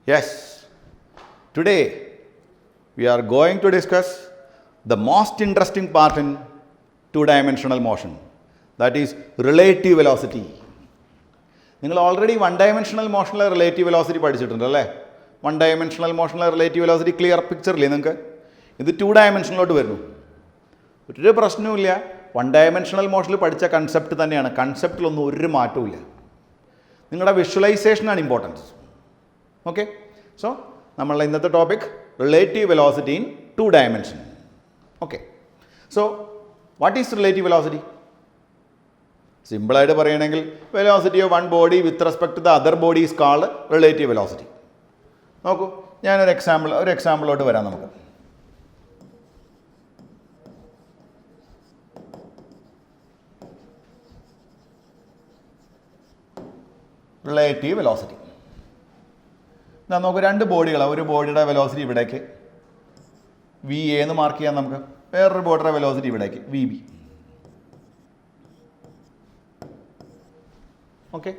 Yes, today we are going to discuss the most interesting part in two-dimensional motion, that is relative velocity. നിങ്ങൾ already one dimensional മോഷനിലെ relative velocity പഠിച്ചിട്ടുണ്ട് അല്ലേ? One dimensional മോഷനിലെ relative velocity clear പിക്ചറില്ലേ നിങ്ങൾക്ക്? ഇത് to ഡയമെൻഷനിലോട്ട് വരുന്നു. ഒരു പ്രശ്നവുമില്ല, വൺ ഡയമെൻഷണൽ മോഷനിൽ പഠിച്ച കൺസെപ്റ്റ് തന്നെയാണ്. കൺസെപ്റ്റിലൊന്നും ഒരു മാറ്റവും. നിങ്ങളുടെ വിഷ്വലൈസേഷനാണ് ഇമ്പോർട്ടൻസ്. ഓക്കെ, സോ നമ്മളുടെ ഇന്നത്തെ topic relative velocity in two dimension. Okay, so what is relative velocity? സിമ്പിളായിട്ട് പറയുകയാണെങ്കിൽ velocity of one body with respect to the other body is called relative velocity. നോക്കൂ, ഞാനൊരു എക്സാമ്പിളോട്ട് വരാം. നമുക്ക് റിലേറ്റീവ് വെലോസിറ്റി നമുക്ക് രണ്ട് ബോഡികളാണ്. ഒരു ബോഡിയുടെ വെലോസിറ്റി ഇവിടേക്ക് വി എ എന്ന് മാർക്ക് ചെയ്യാം. നമുക്ക് വേറൊരു ബോഡിയുടെ വെലോസിറ്റി ഇവിടേക്ക് V B. Okay,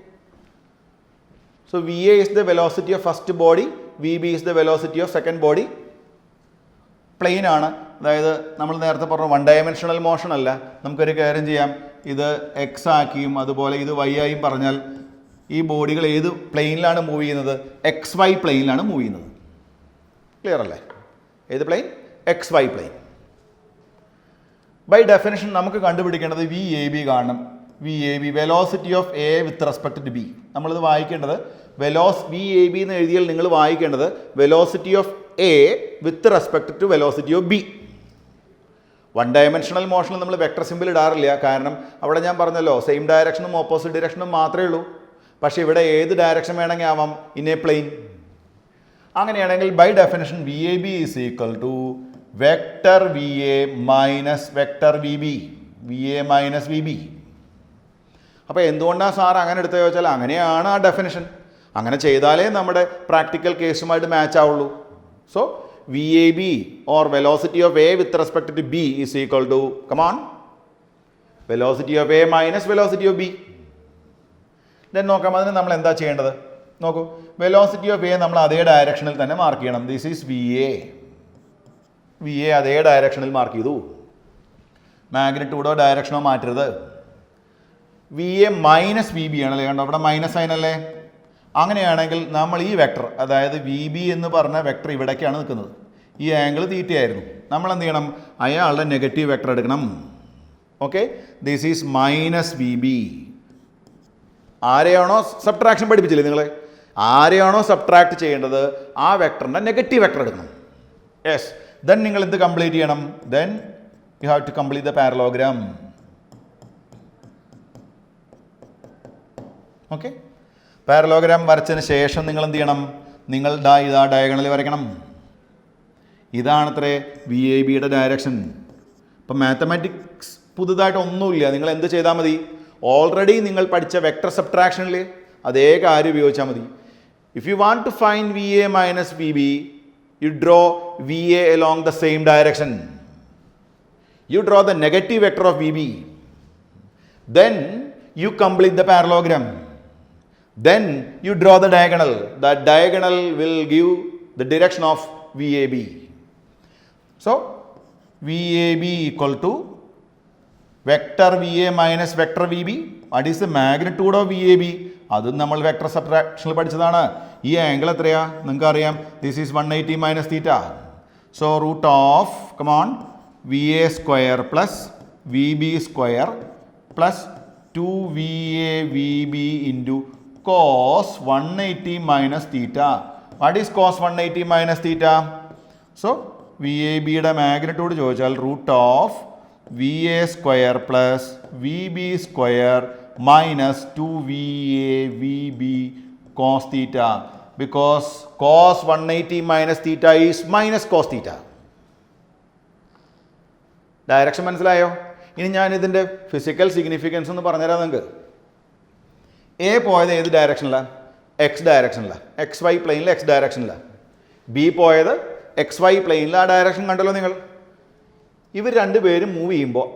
so V A is the velocity of first body, V B is the velocity of second body. Plane ആണ്, അതായത് നമ്മൾ നേരത്തെ പറഞ്ഞു വൺ ഡയമെൻഷണൽ മോഷൻ അല്ല. നമുക്കൊരു കാര്യം ചെയ്യാം, ഇത് എക്സ് ആക്കിയും അതുപോലെ ഇത് വൈ ആയും പറഞ്ഞാൽ ഈ ബോഡികൾ ഏത് പ്ലെയിനിലാണ് മൂവ് ചെയ്യുന്നത്? എക്സ് വൈ പ്ലെയിനിലാണ് മൂവ് ചെയ്യുന്നത്. ക്ലിയർ അല്ലേ? ഏത് plane? X Y plane. By definition നമുക്ക് കണ്ടുപിടിക്കേണ്ടത് വി എ ബി കാണണം. V A B velocity of A with respect to B. നമ്മളിത് വായിക്കേണ്ടത് വി എ ബി എന്ന് എഴുതിയാൽ നിങ്ങൾ വായിക്കേണ്ടത് velocity of A with respect to velocity of B. One dimensional മോഷനിൽ നമ്മൾ വെക്ടർ സിമ്പിൾ ഇടാറില്ല. കാരണം അവിടെ ഞാൻ പറഞ്ഞല്ലോ സെയിം ഡയറക്ഷനും ഓപ്പോസിറ്റ് ഡയറക്ഷനും മാത്രമേ ഉള്ളൂ. പക്ഷേ ഇവിടെ ഏത് ഡയറക്ഷൻ വേണമെങ്കിൽ ആവാം ഇൻ എ പ്ലെയിൻ. അങ്ങനെയാണെങ്കിൽ by definition V A B is equal to vector V A minus vector V B. V A minus V B. അപ്പോൾ എന്തുകൊണ്ടാണ് സാർ അങ്ങനെ എടുത്തത് ചോദിച്ചാൽ അങ്ങനെയാണ് ആ ഡെഫിനിഷൻ. അങ്ങനെ ചെയ്താലേ നമ്മുടെ പ്രാക്ടിക്കൽ കേസുമായിട്ട് മാച്ച് ആവുള്ളൂ. So V A B or velocity of A with respect to B is equal to come on velocity of A minus velocity of B. Then നോക്കാം, അതിന് നമ്മൾ എന്താ ചെയ്യേണ്ടത്? നോക്കൂ, വെലോസിറ്റി ഓഫ് എ നമ്മൾ അതേ ഡയറക്ഷനിൽ തന്നെ മാർക്ക് ചെയ്യണം. This is V A. V A അതേ ഡയറക്ഷനിൽ മാർക്ക് ചെയ്തു. മാഗ്നിറ്റ്യൂഡോ ഡയറക്ഷനോ മാറ്റരുത്. V A minus V B ആണല്ലേ, കണ്ടോ അവിടെ മൈനസ് സൈൻ അല്ലേ? അങ്ങനെയാണെങ്കിൽ നമ്മൾ ഈ വെക്ടർ, അതായത് വി ബി എന്ന് പറഞ്ഞ വെക്ടർ ഇവിടേക്കാണ് നിൽക്കുന്നത്. ഈ ആംഗിൾ തീറ്റയായിരുന്നു. നമ്മൾ എന്ത് ചെയ്യണം? അയാളുടെ നെഗറ്റീവ് വെക്ടർ എടുക്കണം. Okay, this is minus V B. ആരെയാണോ സബ്ട്രാക്ഷൻ പഠിപ്പിച്ചില്ലേ നിങ്ങൾ? ആരെയാണോ സബ്ട്രാക്ട് ചെയ്യേണ്ടത് ആ വെക്ടറിൻ്റെ നെഗറ്റീവ് വെക്ടർ എടുക്കണം. യെസ്, ദെൻ നിങ്ങൾ എന്ത് കംപ്ലീറ്റ് ചെയ്യണം? Then you have to complete the parallelogram. Okay, parallelogram വരച്ചതിന് ശേഷം നിങ്ങൾ എന്ത് ചെയ്യണം? നിങ്ങൾ ഇതാ ഡയഗണൽ വരയ്ക്കണം. ഇതാണത്രേ വി എ ബിയുടെ ഡയറക്ഷൻ. ഇപ്പം മാത്തമാറ്റിക്സ് പുതുതായിട്ട് ഒന്നുമില്ല. നിങ്ങൾ എന്ത് ചെയ്താൽ മതി? ഓൾറെഡി നിങ്ങൾ പഠിച്ച വെക്ടർ സബ്ട്രാക്ഷനിൽ അതേ കാര്യം ഉപയോഗിച്ചാൽ മതി. If you want to find V A minus V B, you draw V A along the same direction. You draw the negative vector of V B. Then you complete the parallelogram. Then you draw the diagonal. That diagonal will give the direction of VAB. So VAB equal to vector VA minus vector VB. What is the magnitude of VAB? അതും നമ്മൾ vector സബ്ട്രാക്ഷനിൽ പഠിച്ചതാണ്. ഈ angle എത്രയാ നിങ്ങൾക്ക് അറിയാം? This is 180 minus theta. So root of come on V A square plus V B square plus 2VA VB into cos 180 minus theta. What is cos 180 minus theta? So VAB യുടെ magnitude ചോദിച്ചാൽ root of V A square plus V B square minus 2VA VB cos theta. Because cos 180 minus theta is minus cos theta. Direction മനസ്സിലായോ? ഇനി ഞാൻ ഇതിൻ്റെ physical significance എന്ന് പറഞ്ഞുതരാം നിങ്ങൾക്ക്. A പോയത് ഏത് ഡയറക്ഷനിലാണ്? എക്സ് ഡയറക്ഷനിലാണ്. എക്സ് വൈ പ്ലെയിനിൽ എക്സ് ഡയറക്ഷനിലാണ്. ബി പോയത് എക്സ് വൈ പ്ലെയിനിൽ ആ ഡയറക്ഷൻ കണ്ടല്ലോ നിങ്ങൾ. ഇവർ രണ്ടുപേരും മൂവ് ചെയ്യുമ്പോൾ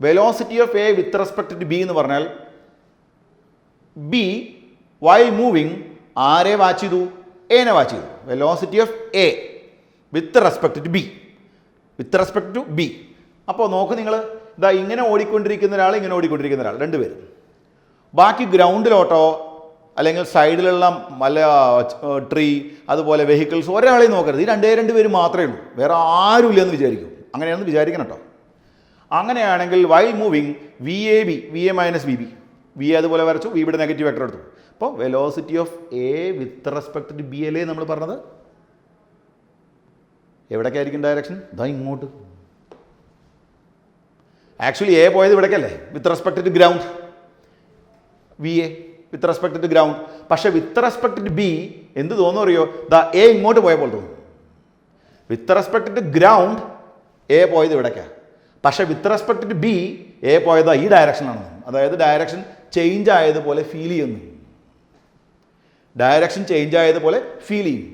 velocity of A with respect to B എന്ന് പറഞ്ഞാൽ ബി വൈൽ മൂവിങ് ആരെ വാച്ച് ചെയ്തു? എനെ വാച്ച് ചെയ്തു. Velocity of A with respect to B, with respect to B. അപ്പോൾ നോക്ക് നിങ്ങൾ, ഇതാ ഇങ്ങനെ ഓടിക്കൊണ്ടിരിക്കുന്ന ഒരാൾ, ഇങ്ങനെ ഓടിക്കൊണ്ടിരിക്കുന്ന ഒരാൾ, രണ്ടുപേരും. ബാക്കി ഗ്രൗണ്ടിലോട്ടോ അല്ലെങ്കിൽ സൈഡിലുള്ള മല, ട്രീ, അതുപോലെ വെഹിക്കിൾസ്, ഒരാളെയും നോക്കരുത്. ഈ രണ്ടുപേര് മാത്രമേ ഉള്ളൂ, വേറെ ആരും ഇല്ലെന്ന് വിചാരിക്കും. അങ്ങനെയാണെന്ന് വിചാരിക്കണം കേട്ടോ. അങ്ങനെയാണെങ്കിൽ while moving V A B, V A minus V B, V അതുപോലെ വരച്ചു, വി ബിയുടെ നെഗറ്റീവ് വെക്ടർ എടുത്തു. അപ്പോൾ velocity of A with respect to B അല്ലേ നമ്മൾ പറഞ്ഞത്? എവിടേക്കായിരിക്കും ഡയറക്ഷൻ? ഇതാ ഇങ്ങോട്ട്. ആക്ച്വലി എ പോയത് ഇവിടേക്കല്ലേ, with respect to ground, V A with respect to ground. പക്ഷേ വിത്ത് റെസ്പെക്ട് ടു ബി എന്ത് തോന്നുന്നു അറിയോ? ദാ എ ഇങ്ങോട്ട് പോയപ്പോൾ തോന്നും. With respect to ground A പോയത് ഇവിടേക്കാണ്, പക്ഷേ with respect to B A പോയത് ഈ ഡയറക്ഷനാണ്. അതായത് ഡയറക്ഷൻ ചേഞ്ച് ആയതുപോലെ ഫീൽ ചെയ്യുന്നു. ഡയറക്ഷൻ ചേഞ്ച് ആയതുപോലെ ഫീൽ ചെയ്യും.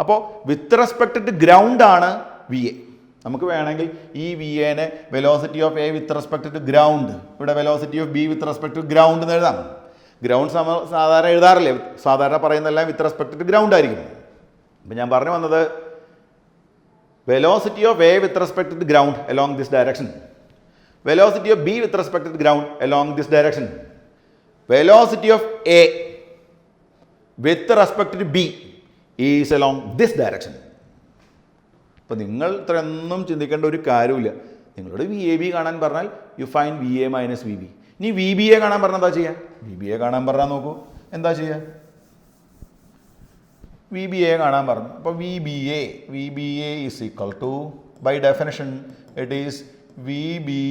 അപ്പോൾ വിത്ത് റെസ്പെക്ട് ടു ഗ്രൗണ്ട് ആണ് വി എ. നമുക്ക് വേണമെങ്കിൽ ഈ വി എനെ velocity of A with respect to ground, ഇവിടെ velocity of B with respect to ground എന്ന് എഴുതാം. ഗ്രൗണ്ട് സാധാരണ എഴുതാറില്ലേ? സാധാരണ പറയുന്നതെല്ലാം വിത്ത് റെസ്പെക്ട് ടു ഗ്രൗണ്ട് ആയിരിക്കും. അപ്പം ഞാൻ പറഞ്ഞു വന്നത്, velocity of A with respect to ground along this direction, velocity of B with respect to ground along this direction, velocity of A with respect to B is along this direction. അപ്പോൾ നിങ്ങൾ ഇത്രയൊന്നും ചിന്തിക്കേണ്ട ഒരു കാര്യമില്ല. നിങ്ങളോട് V A B കാണാൻ പറഞ്ഞാൽ you find V A minus V B. ഇനി വി ബി എ കാണാൻ പറഞ്ഞാൽ എന്താ ചെയ്യുക? വി ബി എ കാണാൻ പറഞ്ഞാൽ നോക്കൂ എന്താ ചെയ്യുക. വി ബി എ കാണാൻ പറഞ്ഞു. അപ്പോൾ V B A is equal to, by definition it is V B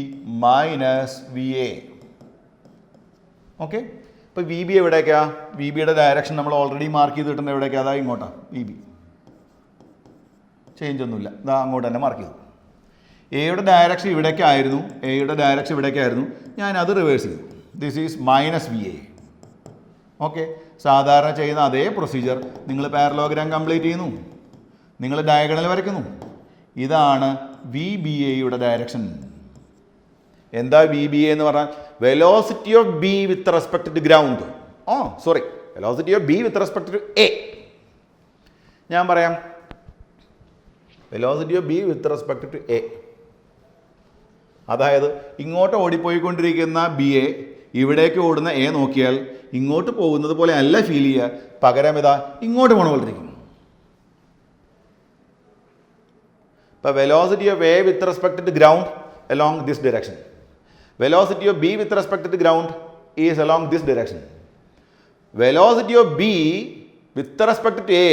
minus V A. Okay. ഇപ്പോൾ വി ബി എവിടേക്കാ? വി ബിയുടെ ഡയറക്ഷൻ നമ്മൾ ഓൾറെഡി മാർക്ക് ചെയ്തിട്ടുണ്ട്. എവിടേക്കാ? അതാ ഇങ്ങോട്ടാണ് വി ബി. ചേഞ്ച് ഒന്നുമില്ല, ഇതാ അങ്ങോട്ട് തന്നെ മാർക്ക് ചെയ്തു. എയുടെ ഡയറക്ഷൻ ഇവിടേക്കായിരുന്നു, എയുടെ ഡയറക്ഷൻ ഇവിടേക്കായിരുന്നു. ഞാൻ അത് റിവേഴ്സ് ചെയ്തു. This is minus V A. Okay. സാധാരണ ചെയ്യുന്ന അതേ പ്രൊസീജിയർ നിങ്ങൾ പാരലോഗ്രാം കംപ്ലീറ്റ് ചെയ്യുന്നു, നിങ്ങൾ ഡയഗണൽ വരയ്ക്കുന്നു. ഇതാണ് വി ബി എയുടെ ഡയറക്ഷൻ. എന്താ വി ബി എ എന്ന് പറഞ്ഞാൽ? Velocity of B with respect to ground. Velocity of B with respect to A. ഞാൻ പറയാം, velocity of B with respect to A. അതായത് ഇങ്ങോട്ട് ഓടിപ്പോയിക്കൊണ്ടിരിക്കുന്ന ബി എ ഇവിടേക്ക് ഓടുന്ന എ നോക്കിയാൽ ഇങ്ങോട്ട് പോകുന്നത് പോലെ അല്ല ഫീൽ ചെയ്യുക, പകരം ഇതാ ഇങ്ങോട്ട് പോകണപോലിരിക്കും. ഇപ്പോൾ velocity of A with respect to ground along this direction, velocity of B with respect to ground is along this direction, velocity of B with respect to A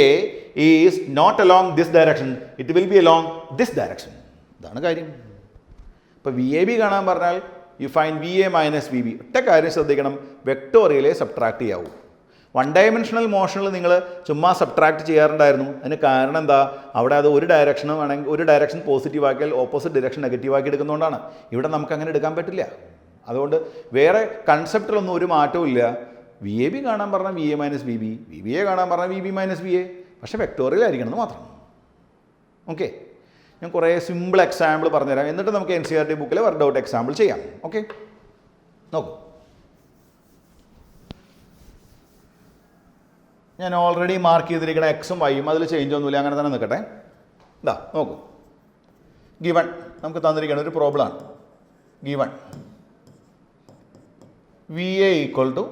is not along this direction, it will be along this direction. ഇതാണ് കാര്യം. ഇപ്പോൾ V A B കാണാൻ പറഞ്ഞാൽ you find V A minus V B. ഒറ്റ കാര്യം ശ്രദ്ധിക്കണം, വെക്ടോറിയലെ subtract ചെയ്യാവൂ. വൺ ഡയമെൻഷണൽ മോഷനിൽ നിങ്ങൾ ചുമ്മാ സബ്ട്രാക്ട് ചെയ്യാറുണ്ടായിരുന്നു. അതിന് കാരണം എന്താ? അവിടെ അത് ഒരു ഡയറക്ഷൻ വേണമെങ്കിൽ ഒരു ഡയറക്ഷൻ പോസിറ്റീവ് ആക്കിയാൽ ഓപ്പോസിറ്റ് ഡയറക്ഷൻ നെഗറ്റീവ് ആക്കി എടുക്കുന്നതുകൊണ്ടാണ്. ഇവിടെ നമുക്ക് അങ്ങനെ എടുക്കാൻ പറ്റില്ല. അതുകൊണ്ട് വേറെ കൺസെപ്റ്റിലൊന്നും ഒരു മാറ്റവും ഇല്ല. വി എ ബി കാണാൻ പറഞ്ഞാൽ V A minus V B, V B A കാണാൻ പറഞ്ഞാൽ V B minus V A. പക്ഷേ വെക്ടോറിയൽ ആയിരിക്കണം എന്ന് മാത്രം. ഓക്കെ. ഞാൻ കുറേ സിമ്പിൾ എക്സാമ്പിൾ പറഞ്ഞുതരാം, എന്നിട്ട് നമുക്ക് എൻ സി ആർ ടി ബുക്കിൽ വർക്ക് ഔട്ട് എക്സാമ്പിൾ ചെയ്യാം. ഓക്കെ, നോക്കൂ. ഞാൻ ഓൾറെഡി മാർക്ക് ചെയ്തിരിക്കുന്ന എക്സും വൈയും അതിൽ ചേഞ്ച് ഒന്നുമില്ല, അങ്ങനെ തന്നെ നിൽക്കട്ടെ. ഇതാ നോക്കൂ, ഗിവൺ നമുക്ക് തന്നിരിക്കുന്ന ഒരു പ്രോബ്ലമാണ്. Given V A equal to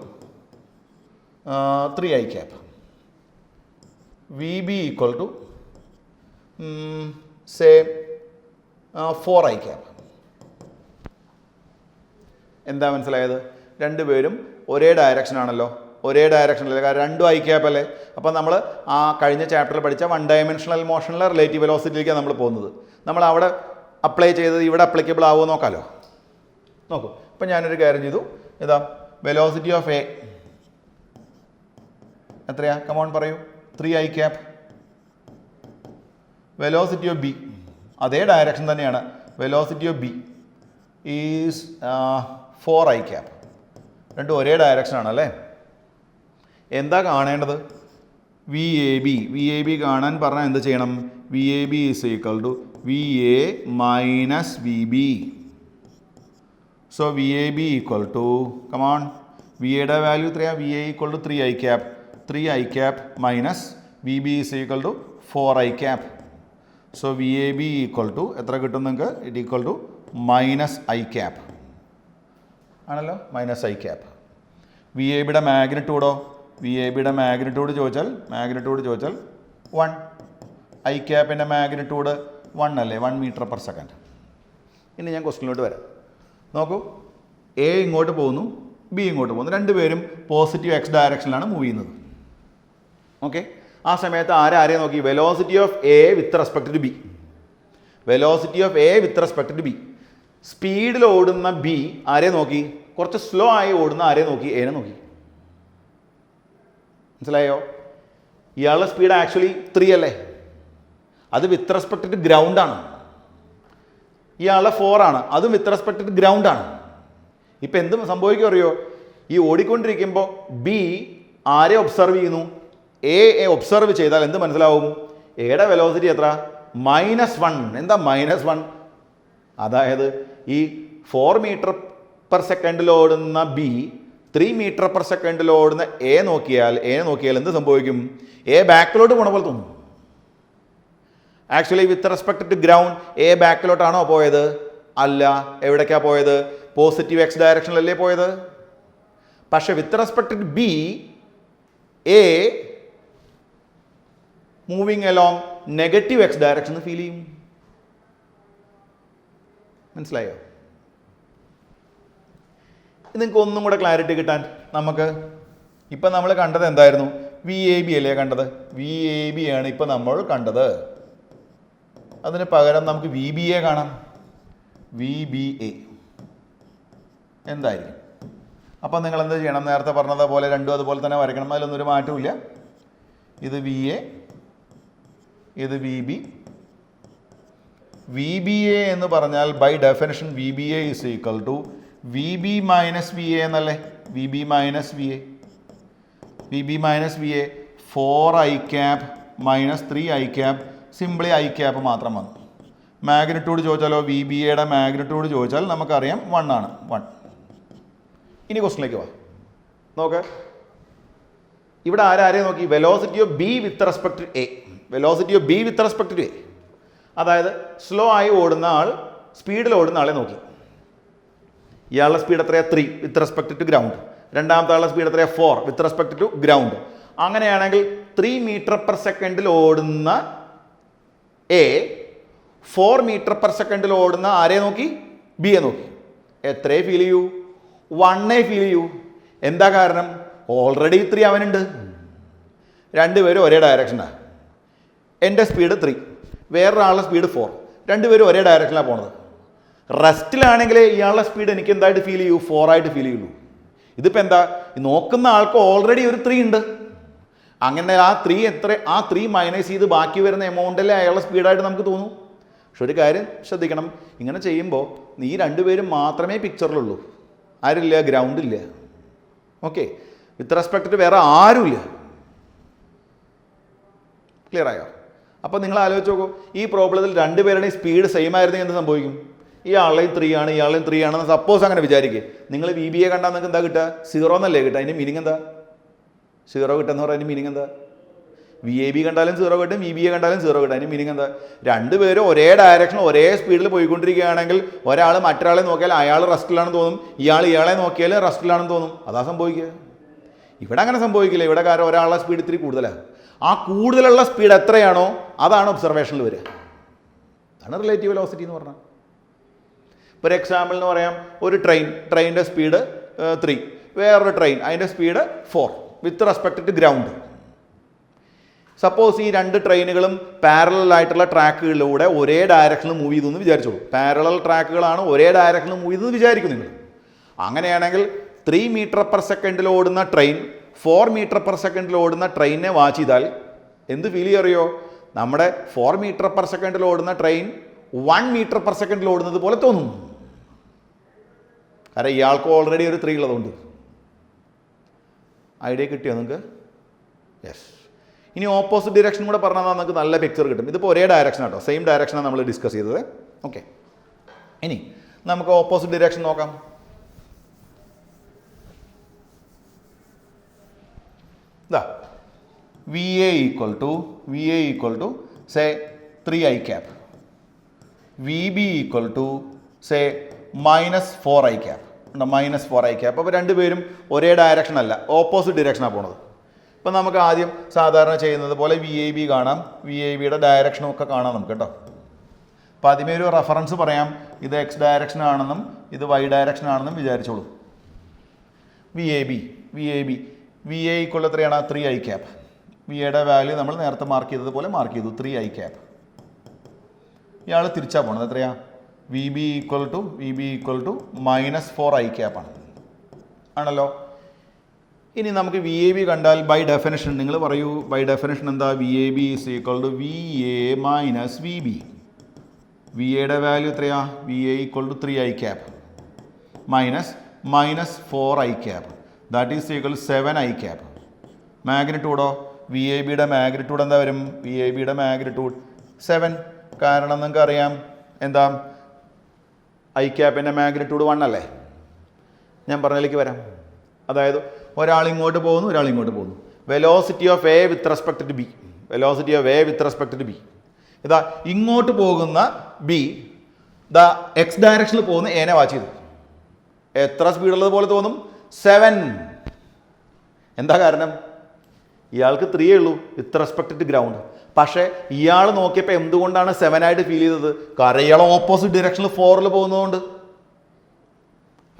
3 i cap, VB equal to say 4 i cap. എന്താ മനസ്സിലായത്? രണ്ടുപേരും ഒരേ ഡയറക്ഷൻ ആണല്ലോ, ഒരേ ഡയറക്ഷനിലല്ലേ, കാരണം രണ്ടും ഐ ക്യാപ്പ് അല്ലേ. അപ്പോൾ നമ്മൾ ആ കഴിഞ്ഞ ചാപ്റ്ററിൽ പഠിച്ച വൺ ഡയമെൻഷണൽ മോഷനിലെ റിലേറ്റീവ് വെലോസിറ്റിയിലേക്കാണ് നമ്മൾ പോകുന്നത്. നമ്മൾ അവിടെ അപ്ലൈ ചെയ്തത് ഇവിടെ അപ്ലിക്കബിൾ ആവുമോ നോക്കാമല്ലോ. നോക്കൂ, ഇപ്പം ഞാനൊരു കാര്യം ചെയ്തു. ഇതാ വെലോസിറ്റി ഓഫ് എ എത്രയാ? കമോൺ പറയൂ. 3 i cap. Velocity of B അതേ ഡയറക്ഷൻ തന്നെയാണ്. Velocity of B is 4 i cap. രണ്ടും ഒരേ ഡയറക്ഷൻ ആണല്ലേ. എന്താ കാണേണ്ടത്? വി എ ബി കാണാൻ പറഞ്ഞാൽ എന്ത് ചെയ്യണം? V A B is equal to V A minus V B. So V A B equal to, come on, V എയുടെ വാല്യൂ എത്രയാണ്? V A equal to 3 i cap. 3 i cap minus V B is equal to 4i cap. So V A B equal to എത്ര കിട്ടും നിങ്ങൾക്ക്? It equal to -i cap ആണല്ലോ, -i cap. V A ബിയുടെ മാഗ്നിറ്റ്യൂഡോ? V A ബിയുടെ magnitude ചോദിച്ചാൽ 1. I ക്യാപ്പിൻ്റെ magnitude 1 അല്ലേ, 1 metre per second. ഇനി ഞാൻ ക്വസ്റ്റിനിലോട്ട് വരാം. നോക്കൂ, എ ഇങ്ങോട്ട് പോകുന്നു, ബി ഇങ്ങോട്ട് പോകുന്നു, രണ്ടുപേരും പോസിറ്റീവ് എക്സ് ഡയറക്ഷനിലാണ് മൂവ് ചെയ്യുന്നത്. ഓക്കെ, ആ സമയത്ത് ആരെയും നോക്കി? Velocity of A with respect to B. Velocity of A with respect to B. സ്പീഡിൽ ഓടുന്ന ബി ആരെ നോക്കി? കുറച്ച് സ്ലോ ആയി ഓടുന്ന ആരെ നോക്കി? എനെ നോക്കി. മനസ്സിലായോ? ഇയാളുടെ സ്പീഡ് ആക്ച്വലി 3 അല്ലേ, അത് വിത്ത് റെസ്പെക്ട് ടു ഗ്രൗണ്ട് ആണ്. ഇയാളുടെ 4 ആണ്, അതും വിത്ത് റെസ്പെക്ട് ടു ഗ്രൗണ്ട് ആണ്. ഇപ്പം എന്ത് സംഭവിക്കും അറിയോ? ഈ ഓടിക്കൊണ്ടിരിക്കുമ്പോൾ ബി ആരെ ഒബ്സർവ് ചെയ്യുന്നു? എ ഒബ്സർവ് ചെയ്താൽ എന്ത് മനസ്സിലാവും? എയുടെ വെലോസിറ്റി എത്ര? -1. എന്താ -1? അതായത് ഈ 4 മീറ്റർ പെർ സെക്കൻഡിൽ ഓടുന്ന ബി 3 മീറ്റർ പെർ സെക്കൻഡിൽ ഓടുന്ന എ നോക്കിയാൽ എന്ത് സംഭവിക്കും? എ ബാക്കിലോട്ട് പോണ പോലെ തോന്നും. Actually with respect to ground A ബാക്കിലോട്ടാണോ പോയത്? അല്ല. എവിടേക്കാണ് പോയത്? പോസിറ്റീവ് എക്സ് ഡയറക്ഷനിലല്ലേ പോയത്. പക്ഷെ with respect to B A moving along negative X direction feel ചെയ്യും. മനസ്സിലായോ? നിങ്ങൾക്ക് ഒന്നും കൂടെ ക്ലാരിറ്റി കിട്ടാൻ നമുക്ക് ഇപ്പം നമ്മൾ കണ്ടത് എന്തായിരുന്നു? വി എ ബി അല്ലേ കണ്ടത്? വി എ ബി ആണ് ഇപ്പം നമ്മൾ കണ്ടത്. അതിന് പകരം നമുക്ക് വി ബി എ കാണാം. വി ബി എ എന്തായിരിക്കും? അപ്പം നിങ്ങൾ എന്ത് ചെയ്യണം? നേരത്തെ പറഞ്ഞതുപോലെ രണ്ടും അതുപോലെ തന്നെ വരയ്ക്കണം. അതിലൊന്നും ഒരു മാറ്റമില്ല. ഇത് വി എ, ഇത് V B. V B A എന്ന് പറഞ്ഞാൽ by definition V B A is equal to V B minus V A എന്നല്ലേ? V B minus V A. V B minus V A 4i cap - 3i cap. Simply I cap മാത്രം വന്നു. Magnitude ചോദിച്ചാലോ? V B എയുടെ magnitude ചോദിച്ചാൽ നമുക്കറിയാം 1 ആണ്. 1. ഇനി ക്വസ്റ്റിനിലേക്ക് വാ. നോക്ക്, ഇവിടെ ആരെയും നോക്കി? Velocity of B with respect to A. Velocity of B with respect to A, അതായത് സ്ലോ ആയി ഓടുന്ന ആൾ സ്പീഡിൽ ഓടുന്ന ആളെ നോക്കി. ഇയാളുടെ സ്പീഡ് എത്രയാണ്? 3 വിത്ത് റെസ്പെക്ട് ടു ഗ്രൗണ്ട്. രണ്ടാമത്തെ ആളുടെ സ്പീഡ് എത്രയാണ്? 4 വിത്ത് റെസ്പെക്ട് ടു ഗ്രൗണ്ട്. അങ്ങനെയാണെങ്കിൽ 3 മീറ്റർ പെർ സെക്കൻഡിൽ ഓടുന്ന എ 4 മീറ്റർ പെർ സെക്കൻഡിൽ ഓടുന്ന ആരെ നോക്കി? ബിയെ നോക്കി. എത്രയെ ഫീൽ ചെയ്യൂ? 1 ഫീൽ ചെയ്യൂ. എന്താ കാരണം? ഓൾറെഡി 3 അവനുണ്ട്. രണ്ടുപേരും ഒരേ ഡയറക്ഷനാണ്. എൻ്റെ സ്പീഡ് 3, വേറൊരാളുടെ സ്പീഡ് 4. രണ്ടുപേരും ഒരേ ഡയറക്ഷനിലാണ് പോണത്. റെസ്റ്റിലാണെങ്കിൽ ഇയാളുടെ സ്പീഡ് എനിക്ക് എന്തായിട്ട് ഫീൽ ചെയ്യൂ? 4 ആയിട്ട് ഫീൽ ചെയ്യുള്ളൂ. ഇതിപ്പോൾ എന്താ? നോക്കുന്ന ആൾക്ക് ഓൾറെഡി ഒരു 3 ഉണ്ട്. അങ്ങനെ ആ 3 മൈനസ് ചെയ്ത് ബാക്കി വരുന്ന എമൗണ്ടല്ലേ അയാളുടെ സ്പീഡായിട്ട് നമുക്ക് തോന്നും. പക്ഷെ ഒരു കാര്യം ശ്രദ്ധിക്കണം, ഇങ്ങനെ ചെയ്യുമ്പോൾ ഈ രണ്ടുപേരും മാത്രമേ പിക്ചറിലുള്ളൂ. ആരില്ല? ഗ്രൗണ്ടില്ല. ഓക്കെ, വിത്ത് റെസ്പെക്ട് ടു വേറെ ആരുമില്ല. ക്ലിയർ ആയോ? അപ്പോൾ നിങ്ങൾ ആലോചിച്ച് നോക്കൂ, ഈ പ്രോബ്ലത്തിൽ രണ്ടുപേരുടെയും സ്പീഡ് സെയിം ആയിരുന്നെങ്കിൽ എന്ത് സംഭവിക്കും? ഇയാളെയും 3 ആണ്, ഇയാളെയും 3 ആണെന്ന് സപ്പോസ് അങ്ങനെ വിചാരിക്കുക. നിങ്ങൾ വി ബി എ കണ്ടാൽ നിങ്ങൾക്ക് എന്താ കിട്ടുക? 0 എന്നല്ലേ കിട്ടുക? അതിൻ്റെ മീനിങ് എന്താ? 0 കിട്ടുമെന്ന് പറഞ്ഞാൽ അതിൻ്റെ മീനിങ് എന്താ? വി എ ബി കണ്ടാലും 0 കിട്ടും, വി ബി എ കണ്ടാലും 0 കിട്ടും. അതിൻ്റെ മീനിങ് എന്താ? രണ്ടുപേരും ഒരേ ഡയറക്ഷൻ ഒരേ സ്പീഡിൽ പോയിക്കൊണ്ടിരിക്കുകയാണെങ്കിൽ ഒരാൾ മറ്റൊരാളെ നോക്കിയാൽ അയാൾ റെസ്റ്റിലാണെന്ന് തോന്നും, ഇയാളെ നോക്കിയാൽ റെസ്റ്റിലാണെന്ന് തോന്നും. അതാ സംഭവിക്കുക. ഇവിടെ അങ്ങനെ സംഭവിക്കില്ല. ഇവിടെ കാരണം ഒരാളുടെ സ്പീഡ് ഇത്തിരി കൂടുതലാണ്. ആ കൂടുതലുള്ള സ്പീഡ് എത്രയാണോ അതാണ് ഒബ്സർവേഷനിൽ വരിക. അതാണ് റിലേറ്റീവ് വെലോസിറ്റി എന്ന് പറഞ്ഞാൽ. ഒരു എക്സാമ്പിൾ എന്ന് പറയാം, ഒരു ട്രെയിനിൻ്റെ സ്പീഡ് 3, വേറൊരു ട്രെയിൻ അതിൻ്റെ speed 4 with respect to ground. Suppose ഈ രണ്ട് ട്രെയിനുകളും പാരലൽ ആയിട്ടുള്ള ട്രാക്കുകളിലൂടെ ഒരേ ഡയറക്ഷനിൽ മൂവ് ചെയ്തു എന്ന് വിചാരിച്ചോളൂ. പാരലൽ ട്രാക്കുകളാണ്, ഒരേ ഡയറക്ഷനിൽ മൂവ് ചെയ്തെന്ന് വിചാരിക്കും നിങ്ങൾ. അങ്ങനെയാണെങ്കിൽ 3 മീറ്റർ പെർ സെക്കൻഡിൽ ഓടുന്ന ട്രെയിൻ 4 മീറ്റർ പെർ സെക്കൻഡിൽ ഓടുന്ന ട്രെയിനിനെ വാച്ച് ചെയ്താൽ എന്ത് ഫീൽ ചെയ്യറിയോ? നമ്മുടെ 4 മീറ്റർ പെർ സെക്കൻഡിൽ ഓടുന്ന ട്രെയിൻ 1 മീറ്റർ പെർ സെക്കൻഡിൽ ഓടുന്നത് പോലെ തോന്നും. കാരണം ഇയാൾക്ക് ഓൾറെഡി ഒരു 3 ഉള്ളതുകൊണ്ട്. ഐഡിയ കിട്ടിയോ നിങ്ങൾക്ക്? യെസ്. ഇനി ഓപ്പോസിറ്റ് ഡയറക്ഷൻ കൂടെ പറഞ്ഞാൽ നമുക്ക് നല്ല പിക്ചർ കിട്ടും. ഇതിപ്പോൾ ഒരേ ഡയറക്ഷൻ ആട്ടോ, സെയിം ഡയറക്ഷനാണ് നമ്മൾ ഡിസ്കസ് ചെയ്തത്. ഓക്കെ, ഇനി നമുക്ക് ഓപ്പോസിറ്റ് ഡയറക്ഷൻ നോക്കാം. ഇതാ VA equal to say 3 I cap. VB equal to say minus 4 I cap. Minus 4 I cap. അപ്പോൾ രണ്ടുപേരും ഒരേ ഡയറക്ഷൻ അല്ല, ഓപ്പോസിറ്റ് ഡിറക്ഷനാണ് പോണത്. ഇപ്പം നമുക്ക് ആദ്യം സാധാരണ ചെയ്യുന്നത് പോലെ VAB കാണാം, VABയുടെ ഡയറക്ഷനും ഒക്കെ കാണാം നമുക്ക് കേട്ടോ. അപ്പോൾ ആദ്യമേ ഒരു റെഫറൻസ് പറയാം, ഇത് X ഡയറക്ഷൻ ആണെന്നും ഇത് Y ഡയറക്ഷൻ ആണെന്നും വിചാരിച്ചോളൂ. VA ഈക്വൽ എത്രയാണ്? 3 I cap. VAയുടെ വാല്യൂ നമ്മൾ നേരത്തെ മാർക്ക് ചെയ്തതുപോലെ മാർക്ക് ചെയ്തു, 3 I cap. ഇയാൾ തിരിച്ചാ പോണത്, എത്രയാ? VB equal to minus 4 I cap ആണ്, ആണല്ലോ. ഇനി നമുക്ക് VAB കണ്ടാൽ ബൈ ഡെഫിനിഷൻ നിങ്ങൾ പറയൂ, ബൈ ഡെഫിനിഷൻ എന്താ? VAB is equal to VA minus VB. VAയുടെ വാല്യൂ എത്രയാ? VA equal to 3 I cap minus 4 I cap. That is equal 7 I cap. മാഗ്നിറ്റ്യൂഡോ? VABയുടെ മാഗ്നിറ്റ്യൂഡ് എന്താ വരും? VABയുടെ മാഗ്നിറ്റ്യൂഡ് 7. കാരണം നിങ്ങൾക്ക് അറിയാം എന്താ? I ക്യാപ്പിൻ്റെ മാഗ്നിറ്റ്യൂഡ് 1 അല്ലേ? ഞാൻ പറഞ്ഞതിലേക്ക് വരാം. അതായത് ഒരാൾ ഇങ്ങോട്ട് പോകുന്നു, ഒരാൾ ഇങ്ങോട്ട് പോകുന്നു. Velocity of A with respect to B. ഇതാ ഇങ്ങോട്ട് പോകുന്ന B ദാ X ഡയറക്ഷനിൽ പോകുന്ന Aനെ വാച്ച് ചെയ്തു. എത്ര സ്പീഡുള്ളത് പോലെ തോന്നും? 7. എന്താ കാരണം? ഇയാൾക്ക് 3 ഉള്ളൂ വിത്ത് റെസ്പെക്ട് ടു ഗ്രൗണ്ട്. പക്ഷേ ഇയാൾ നോക്കിയപ്പോൾ എന്തുകൊണ്ടാണ് 7 ആയിട്ട് ഫീൽ ചെയ്തത്? കാരണം ഇയാൾ ഓപ്പോസിറ്റ് ഡിറക്ഷനിൽ 4 പോകുന്നതുകൊണ്ട്.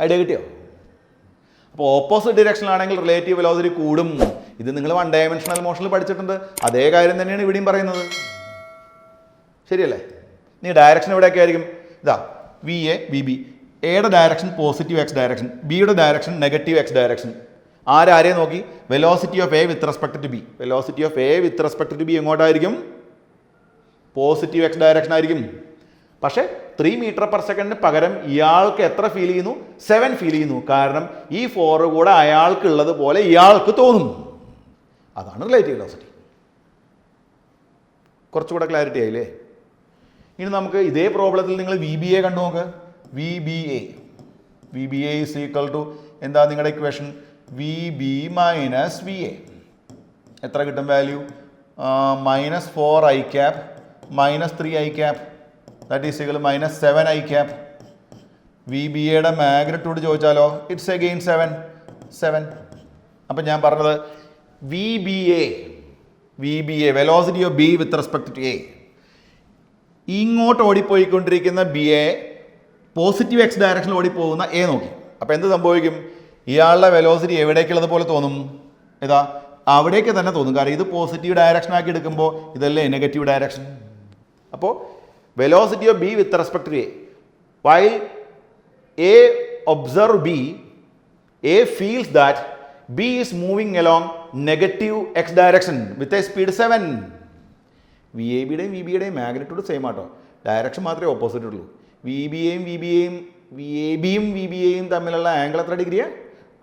ഐഡിയ കിട്ടിയോ? അപ്പോൾ ഓപ്പോസിറ്റ് ഡിറക്ഷനിലാണെങ്കിൽ റിലേറ്റീവ് വെലോസിറ്റി കൂടും. ഇത് നിങ്ങൾ 1 ഡയമെൻഷണൽ മോഷനിൽ പഠിച്ചിട്ടുണ്ട്. അതേ കാര്യം തന്നെയാണ് ഇവിടെയും പറയുന്നത്, ശരിയല്ലേ? നീ ഡയറക്ഷൻ എവിടെയൊക്കെ ആയിരിക്കും? ഇതാ VA VB. എയുടെ ഡയറക്ഷൻ പോസിറ്റീവ് X ഡയറക്ഷൻ, ബിയുടെ ഡയറക്ഷൻ നെഗറ്റീവ് X ഡയറക്ഷൻ. ആരെ നോക്കി? Velocity of A with respect to B. Velocity of A with respect to B എങ്ങോട്ടായിരിക്കും? പോസിറ്റീവ് X ഡയറക്ഷൻ ആയിരിക്കും. പക്ഷേ 3 മീറ്റർ പെർ സെക്കൻഡിന് പകരം ഇയാൾക്ക് എത്ര ഫീൽ ചെയ്യുന്നു? 7 ഫീൽ ചെയ്യുന്നു. കാരണം ഈ 4 കൂടെ അയാൾക്കുള്ളത് പോലെ ഇയാൾക്ക് തോന്നും. അതാണ് റിലേറ്റീവ് വെലോസിറ്റി. കുറച്ചുകൂടെ ക്ലാരിറ്റി ആയില്ലേ? ഇനി നമുക്ക് ഇതേ പ്രോബ്ലത്തിൽ നിങ്ങൾ VBA കണ്ടു നോക്ക്. VBA ഈസ് ഈക്വൽ ടു എന്താ നിങ്ങളുടെ ഇക്വേഷൻ? VB minus VA. എത്ര കിട്ടും value? Minus 4 I cap minus 3 I cap. That is equal minus 7 I cap. VBAയുടെ മാഗ്നിറ്റ്യൂഡ് ചോദിച്ചാലോ? It's again 7. അപ്പം ഞാൻ പറഞ്ഞത് VBA velocity of B with respect to A. ഇങ്ങോട്ട് ഓടിപ്പോയിക്കൊണ്ടിരിക്കുന്ന BA പോസിറ്റീവ് X ഡയറക്ഷനിൽ ഓടിപ്പോകുന്ന A നോക്കി. അപ്പോൾ എന്ത് സംഭവിക്കും? ഇയാളുടെ വെലോസിറ്റി എവിടേക്കുള്ളത് പോലെ തോന്നും? ഇതാ അവിടേക്ക് തന്നെ തോന്നും. കാരണം ഇത് പോസിറ്റീവ് ഡയറക്ഷൻ ആക്കി എടുക്കുമ്പോൾ ഇതല്ലേ നെഗറ്റീവ് ഡയറക്ഷൻ. അപ്പോൾ velocity of B with respect to A. While A observe B, A feels that B is moving along negative X direction with a speed 7. VABയുടെയും VBയുടെയും മാഗ്നിറ്റ്യൂഡ് സെയിം ആട്ടോ, ഡയറക്ഷൻ മാത്രമേ opposite ഉള്ളൂ. VABയും VBയും തമ്മിലുള്ള ആംഗിൾ എത്ര ഡിഗ്രിയാണ്?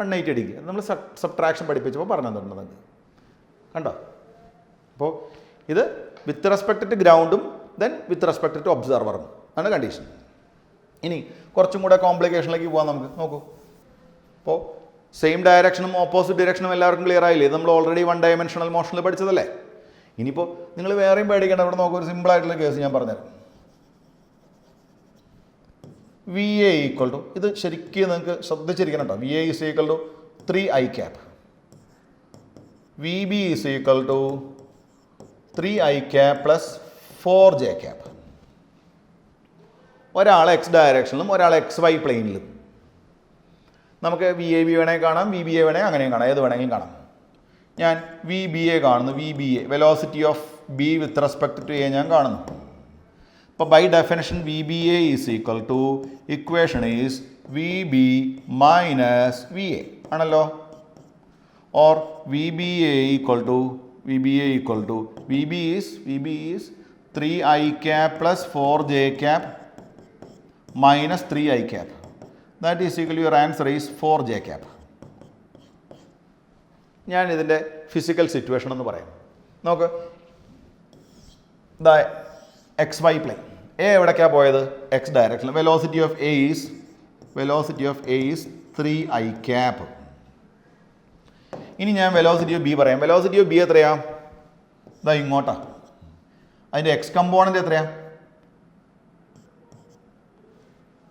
180 ഡിഗ്രി. അത് നമ്മൾ സബ്ട്രാക്ഷൻ പഠിപ്പിച്ചപ്പോൾ പറഞ്ഞു തന്നിട്ടുണ്ട്, കണ്ടോ? അപ്പോൾ ഇത് വിത്ത് റെസ്പെക്ട് ടു ഗ്രൗണ്ടും ദെൻ വിത്ത് റെസ്പെക്ട് ടു ഒബ്സർവറും ആണ് കണ്ടീഷൻ. ഇനി കുറച്ചും കൂടെ കോംപ്ലിക്കേഷനിലേക്ക് പോകാം നമുക്ക്. നോക്കൂ, അപ്പോൾ സെയിം ഡയറക്ഷനും ഓപ്പോസിറ്റ് ഡയറക്ഷനും എല്ലാവർക്കും ക്ലിയർ ആയില്ലേ? ഇത് നമ്മൾ ഓൾറെഡി 1 ഡയമെൻഷണൽ മോഷനിൽ പഠിച്ചതല്ലേ? ഇനിയിപ്പോൾ നിങ്ങൾ വേറെയും പേടിക്കേണ്ട. ഇവിടെ നോക്കൂ, ഒരു സിമ്പിളായിട്ടുള്ള കേസ് ഞാൻ പറഞ്ഞുതരാം. VA ഈക്വൽ ടു, ഇത് ശരിക്കും നിങ്ങൾക്ക് ശ്രദ്ധിച്ചിരിക്കണം കേട്ടോ. VA is equal to 3 I cap. VB is equal to 3 I cap plus 4 J cap. ഒരാൾ X ഡയറക്ഷനിലും ഒരാൾ XY പ്ലെയിനിലും. നമുക്ക് VAB വേണമെങ്കിൽ കാണാം, VBA വേണമെങ്കിൽ അങ്ങനെയും കാണാം, ഏത് വേണമെങ്കിലും കാണാം. ഞാൻ VBA കാണുന്നു. VBA velocity of B with respect to A ഞാൻ കാണുന്നു. അപ്പോൾ by definition VBA is equal to equation is VB minus VA ആണല്ലോ. Or VBA equal to VB is 3 I cap plus 4 J cap minus 3 I cap. That is equal, your answer is 4 J cap. ഞാൻ ഇതിൻ്റെ physical situation എന്ന് പറയാം. നോക്ക്, ദാ XY plain. A എവിടേക്കാണ് പോയത്? X direction. Velocity of A is 3 I cap. ഇനി ഞാൻ വെലോസിറ്റി ഓഫ് B പറയാം. വെലോസിറ്റി ഓഫ് B എത്രയാണ്? ഇതാ ഇങ്ങോട്ടാണ്. അതിൻ്റെ എക്സ് കമ്പോണൻ്റ് എത്രയാണ്?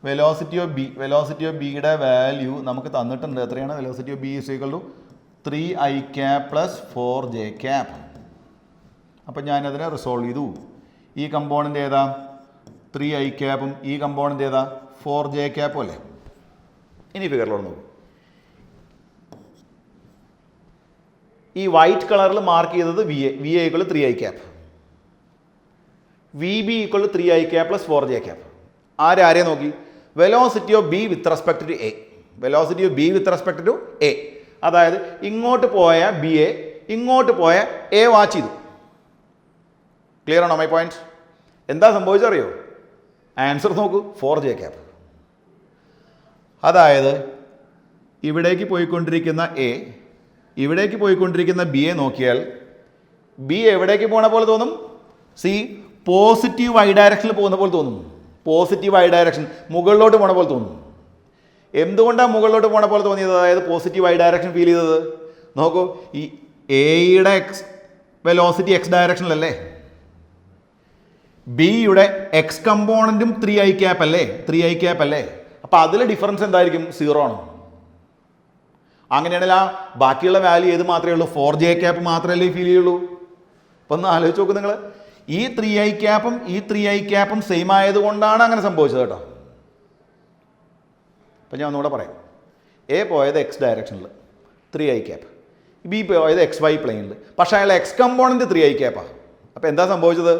വെലോസിറ്റി ഓഫ് ബിയുടെ വാല്യൂ നമുക്ക് തന്നിട്ടുണ്ട്. എത്രയാണ്? Velocity of B is equal to 3i cap plus 4j cap. അപ്പം ഞാനതിനെ റിസോൾവ് ചെയ്തു. ഈ കമ്പോണൻ്റ് ഏതാ? 3i cap ഈ കമ്പോണൻ്റ് ഏതാ? 4j cap അല്ലേ? ഇനി ഫിഗറിലോട്ട് നോക്കൂ. ഈ വൈറ്റ് കളറിൽ മാർക്ക് ചെയ്തത് V A equal 3i cap, V B equal 3i cap plus 4j cap. ആരെ നോക്കി? Velocity of B with respect to A. Velocity of B with respect to A, അതായത് ഇങ്ങോട്ട് പോയ ബി എ, ഇങ്ങോട്ട് പോയ A watch ചെയ്തു. Clear ആണോ my point? എന്താ സംഭവിച്ചറിയോ? ആൻസർ നോക്കൂ, 4j cap. അതായത് ഇവിടേക്ക് പോയിക്കൊണ്ടിരിക്കുന്ന എ, ഇവിടേക്ക് പോയിക്കൊണ്ടിരിക്കുന്ന ബി എ നോക്കിയാൽ ബി എവിടേക്ക് പോണ പോലെ തോന്നും? സി, പോസിറ്റീവ് വൈ ഡയറക്ഷനിൽ പോകുന്ന പോലെ തോന്നും. പോസിറ്റീവ് വൈ ഡയറക്ഷൻ, മുകളിലോട്ട് പോണ പോലെ തോന്നും. എന്തുകൊണ്ടാണ് മുകളിലോട്ട് പോണ പോലെ തോന്നിയത്? അതായത് പോസിറ്റീവ് വൈ ഡയറക്ഷൻ ഫീൽ ചെയ്തത്? നോക്കൂ, ഈ എയുടെ എക്സ് വെലോസിറ്റി എക്സ് ഡയറക്ഷനിലല്ലേ, ബിയുടെ എക്സ് കമ്പോണൻറ്റും 3i cap അല്ലേ, 3i cap അല്ലേ? അപ്പോൾ അതിലെ ഡിഫറൻസ് എന്തായിരിക്കും? 0 ആണ്. അങ്ങനെയാണെങ്കിൽ ആ ബാക്കിയുള്ള വാല്യൂ ഏത് മാത്രമേ ഉള്ളൂ? 4j cap മാത്രമല്ലേ ഫീൽ ചെയ്യുള്ളൂ? അപ്പം ഒന്ന് ആലോചിച്ച് നോക്കും നിങ്ങൾ. ഈ 3i cap ഈ 3i cap സെയിം ആയതുകൊണ്ടാണ് അങ്ങനെ സംഭവിച്ചത് കേട്ടോ. അപ്പം ഞാൻ ഒന്നുകൂടെ പറയാം. എ പോയത് എക്സ് ഡയറക്ഷനിൽ 3i cap, ബി പോയത് എക്സ് വൈ പ്ലെയിനിൽ. പക്ഷേ അയാൾ എക്സ് കമ്പോണൻറ്റ് 3i cap. അപ്പോൾ എന്താ സംഭവിച്ചത്?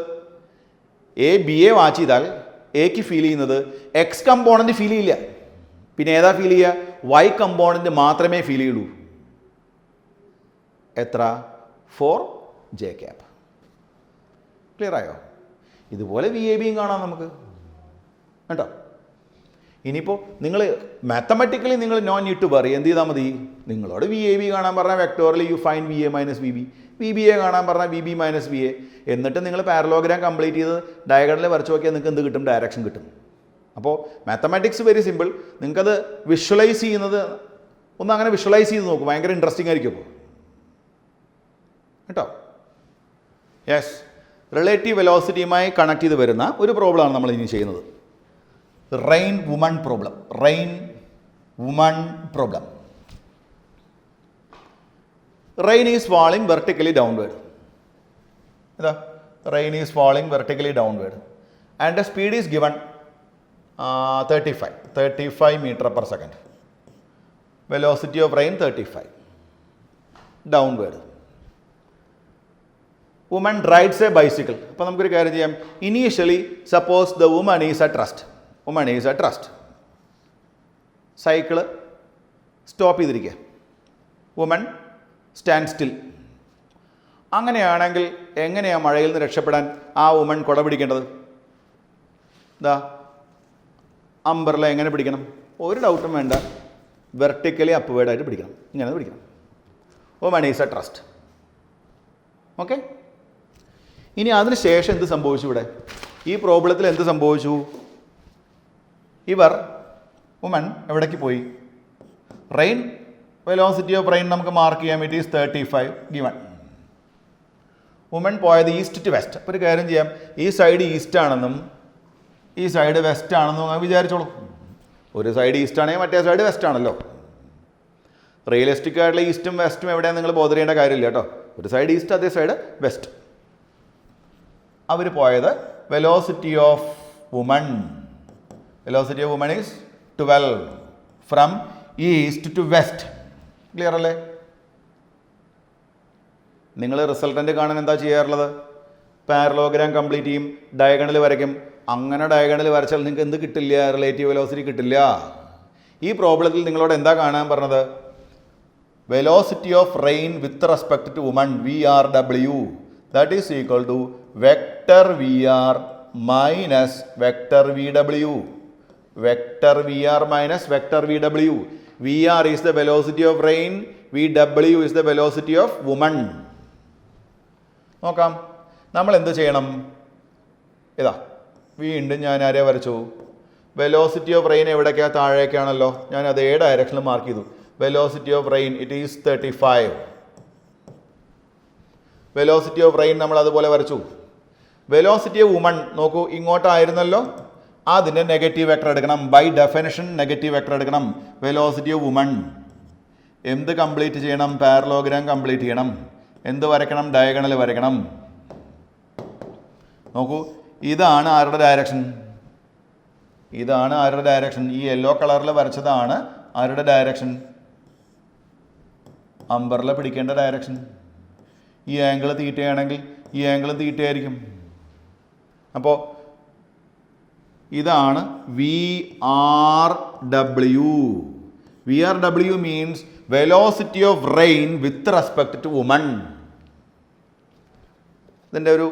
എ ബി എ വാച്ച് ചെയ്താൽ എക്ക് ഫീൽ ചെയ്യുന്നത് എക്സ് കമ്പോണൻറ്റ് ഫീൽ ചെയ്യില്ല. പിന്നെ ഏതാ ഫീൽ ചെയ്യുക? വൈ കമ്പോണൻറ്റ് മാത്രമേ ഫീൽ ചെയ്യുള്ളൂ. എത്ര? 4j cap. ക്ലിയർ ആയോ? ഇതുപോലെ വി എ ബിയും കാണാം നമുക്ക് കേട്ടോ. ഇനിയിപ്പോൾ നിങ്ങൾ മാത്തമാറ്റിക്കലി നിങ്ങൾ നോ നീഡ് ടു വറി. എന്ത് ചെയ്താൽ മതി? നിങ്ങളോട് വി എ ബി കാണാൻ പറഞ്ഞാൽ വെക്ടോറിൽ you find V A minus V B, V B A കാണാൻ പറഞ്ഞാൽ V B minus V A. എന്നിട്ട് നിങ്ങൾ പാരലോഗ്രാം കംപ്ലീറ്റ് ചെയ്ത് ഡയഗണൽ വരച്ച് നോക്കിയാൽ നിങ്ങൾക്ക് എന്ത് കിട്ടും? ഡയറക്ഷൻ കിട്ടും. അപ്പോൾ മാത്തമാറ്റിക്സ് വെരി സിമ്പിൾ. നിങ്ങൾക്കത് വിഷ്വലൈസ് ചെയ്യുന്നത് ഒന്ന് അങ്ങനെ വിഷ്വലൈസ് ചെയ്ത് നോക്കും, ഭയങ്കര ഇൻട്രസ്റ്റിംഗ് ആയിരിക്കും അപ്പോൾ കേട്ടോ. യെസ്, റിലേറ്റീവ് വെലോസിറ്റിയുമായി കണക്ട് ചെയ്ത് വരുന്ന ഒരു പ്രോബ്ലമാണ് നമ്മൾ ഇനി ചെയ്യുന്നത്. Rain woman problem. Rain woman problem. Rain is falling vertically downward. ഇതാ rain is falling vertically downward and the speed is given 35 meter/second. Velocity of rain 35 downward. Woman rides a bicycle. അപ്പോൾ നമുക്കൊരു കാര്യം ചെയ്യാം. Initially suppose the woman is at rest. Woman is at rest. Cycle stop ചെയ്തിരിക്കുക. Woman stand still. അങ്ങനെയാണെങ്കിൽ എങ്ങനെയാണ് മഴയിൽ നിന്ന് രക്ഷപ്പെടാൻ ആ വുമൺ കുട പിടിക്കേണ്ടത്? ഇതാ അംബ്രല എങ്ങനെ പിടിക്കണം? ഒരു ഡൗട്ടും വേണ്ട, വെർട്ടിക്കലി അപ്വേർഡായിട്ട് പിടിക്കണം. ഇങ്ങനെ പിടിക്കണം. Woman is at trust. Okay. ഇനി അതിന് ശേഷം എന്ത് സംഭവിച്ചു? ഇവിടെ ഈ പ്രോബ്ലത്തിൽ എന്ത് സംഭവിച്ചു? ഇവർ വുമൺ എവിടേക്ക് പോയി? റെയിൻ വെലോസിറ്റി ഓഫ് റെയിൻ നമുക്ക് മാർക്ക് ചെയ്യാം. It is 35 given. വുമൺ പോയത് ഈസ്റ്റ് ടു വെസ്റ്റ്. അപ്പോൾ ഒരു കാര്യം ചെയ്യാം, ഈ സൈഡ് ഈസ്റ്റ് ആണെന്നും ഈ സൈഡ് വെസ്റ്റ് ആണെന്നും വിചാരിച്ചോളൂ. ഒരു സൈഡ് ഈസ്റ്റ് ആണെങ്കിൽ മറ്റേ സൈഡ് വെസ്റ്റ് ആണല്ലോ. റിയലിസ്റ്റിക് ആയിട്ടുള്ള ഈസ്റ്റും വെസ്റ്റും എവിടെയാണ് നിങ്ങൾ ബോധർ ചെയ്യേണ്ട കാര്യമില്ല കേട്ടോ. ഒരു സൈഡ് ഈസ്റ്റ്, അതേ സൈഡ് വെസ്റ്റ്. അവർ പോയത് velocity of woman is 12 from east to west. Clear അല്ലേ? നിങ്ങൾ റിസൾട്ടൻ്റ് കാണാൻ എന്താ ചെയ്യാറുള്ളത്? പാരലോഗ്രാം കംപ്ലീറ്റ് ചെയ്യും, ഡയഗണൽ വരയ്ക്കും. അങ്ങനെ ഡയഗണൽ വരച്ചാൽ നിങ്ങൾക്ക് എന്ത് കിട്ടില്ല? റിലേറ്റീവ് വെലോസിറ്റി കിട്ടില്ല. ഈ പ്രോബ്ലത്തിൽ നിങ്ങളോട് എന്താ കാണാൻ പറഞ്ഞത്? Velocity of rain with respect to woman VRW that is equal to vector VR minus vector VW. Vector VR minus vector VW. VR is the velocity of rain, VW is the velocity of woman. നോക്കാം, നമ്മൾ എന്ത് ചെയ്യണം? ഇതാ വീണ്ടും ഞാൻ ആരെ വരച്ചു? Velocity of rain എവിടേക്കാണ്? താഴേക്കാണല്ലോ. ഞാൻ അതേ ഡയറക്ഷനിൽ മാർക്ക് ചെയ്തു. Velocity of rain it is 35. Velocity of rain നമ്മൾ അതുപോലെ വരച്ചു. വെലോസിറ്റി ഓഫ് വുമൺ നോക്കൂ, ഇങ്ങോട്ടായിരുന്നല്ലോ, അതിൻ്റെ നെഗറ്റീവ് വെക്ടർ എടുക്കണം. ബൈ ഡെഫിനിഷൻ നെഗറ്റീവ് വെക്ടർ എടുക്കണം. വെലോസിറ്റി ഓഫ് വുമൺ എന്ത് കംപ്ലീറ്റ് ചെയ്യണം? പാരലോഗ്രാം കംപ്ലീറ്റ് ചെയ്യണം. എന്ത് വരയ്ക്കണം? ഡയഗണൽ വരയ്ക്കണം. നോക്കൂ, ഇതാണ് ആരുടെ ഡയറക്ഷൻ? ഇതാണ് ആരുടെ ഡയറക്ഷൻ? ഈ യെല്ലോ കളറിൽ വരച്ചതാണ് ആരുടെ ഡയറക്ഷൻ? അംബർല പിടിക്കേണ്ട ഡയറക്ഷൻ. ഈ ആംഗിൾ തീറ്റയാണെങ്കിൽ ഈ ആംഗിൾ തീറ്റയായിരിക്കും. അപ്പോൾ ഇതാണ് V R W. V R W means velocity of rain with respect to woman. ഇതിൻ്റെ ഒരു